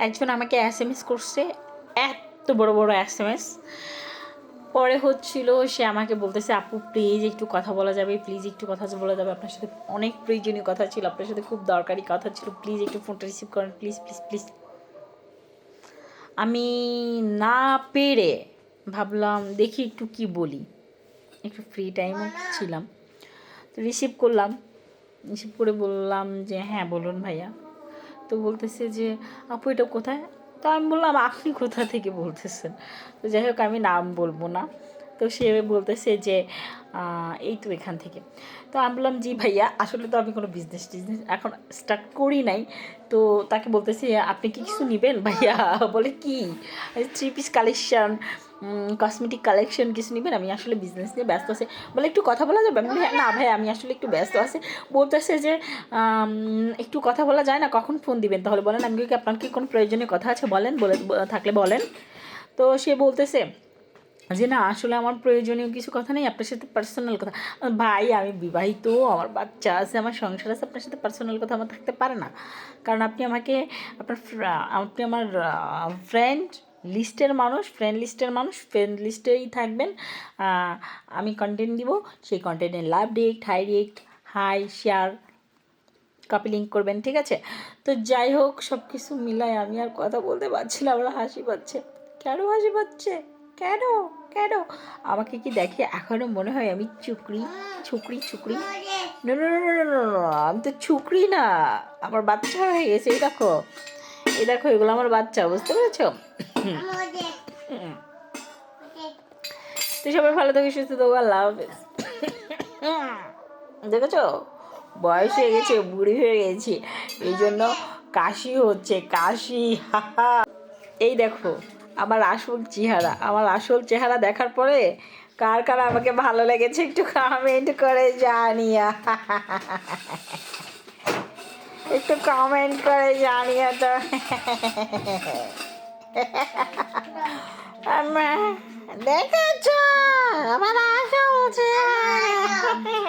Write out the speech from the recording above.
একজন আমাকে SMS করছে, এত বড় বড় SMS। পরে হচ্ছিল সে আমাকে বলতেছে, আপু প্লিজ একটু কথা বলা যাবে, প্লিজ একটু কথা বলা যাবে, আপনার সাথে অনেক প্রয়োজনীয় কথা ছিল, আপনার সাথে খুব দরকারি কথা ছিল, প্লিজ একটু ফোনটা রিসিভ করেন, প্লিজ প্লিজ প্লিজ। আমি না পেরে ভাবলাম দেখি একটু কি বলি, একটু ফ্রি টাইমও ছিলাম, তো রিসিভ করলাম। রিসিভ করে বললাম যে হ্যাঁ বলুন ভাইয়া। তো বলতেছে যে আপু এটা কোথায়? তো আমি বললাম আপনি কোথা থেকে বলতেছেন? তো যাই হোক আমি নাম বলবো না। তো সে বলতেছে যে এই তো এখান থেকে। তো আমি বললাম জি ভাইয়া, আসলে তো আমি কোনো বিজনেস টিজনেস এখন স্টার্ট করি নাই। তো তাকে বলতেছি আপনি কি কিছু নেবেন ভাইয়া? বলে কি? 3 পিস কালেকশন, কসমেটিক কালেকশন কিছু নেবেন? আমি আসলে বিজনেস নিয়ে ব্যস্ত আছি। বলে একটু কথা বলা যাবে? আমি বলি না ভাই আমি আসলে একটু ব্যস্ত আছি। বলতেছে যে একটু কথা বলা যায় না, কখন ফোন দিবেন তাহলে বলেন। আমি কি আপনার কি কোনো প্রয়োজনীয় কথা আছে বলেন, বলে থাকলে বলেন। তো সে বলতেছে যে না আসলে আমার প্রয়োজনীয় কিছু কথা নেই, আপনার সাথে পার্সোনাল কথা। ভাই আমি বিবাহিত, আমার বাচ্চা আছে, আমার সংসার আছে, আপনার সাথে পার্সোনাল কথা আমার থাকতে পারে না। কারণ আপনি আমাকে আপনি আমার ফ্রেন্ড লিস্টের মানুষ, ফ্রেন্ড লিস্টেই থাকবেন। আমি কন্টেন্ট দিব, সেই কন্টেন্টে love react, high share, copy link করবেন, ঠিক আছে? তো যাই হোক সব কিছু মিলাই আমি আর কথা বলতে পারছি না, আমার হাসি পাচ্ছে। কেন হাসি পাচ্ছে? কেন কেন? আমাকে কি দেখে এখনও মনে হয় আমি চুকরি ছুকরি? না না না না না না, আমি তো ছুকরি না, আমার বাচ্চা হয়ে গেছে। এই দেখো এগুলো আমার বাচ্চা, বুঝতে পেরেছ? তুই সবাই ভালো থাকিস, সুস্থ থাকো, আল্লাহ হাফেজ। দেখেছো বয়স হয়ে গেছে, বুড়ি হয়ে গেছি, এই জন্য কাশি হচ্ছে, কাশি। এই দেখো আমার আসল চেহারা দেখার পরে কার কার আমাকে ভালো লেগেছে একটু কমেন্ট করে জানিয়া, একটু কমেন্ট করে জানিয়া তো। দেখেছ আমার আসল চেহারা।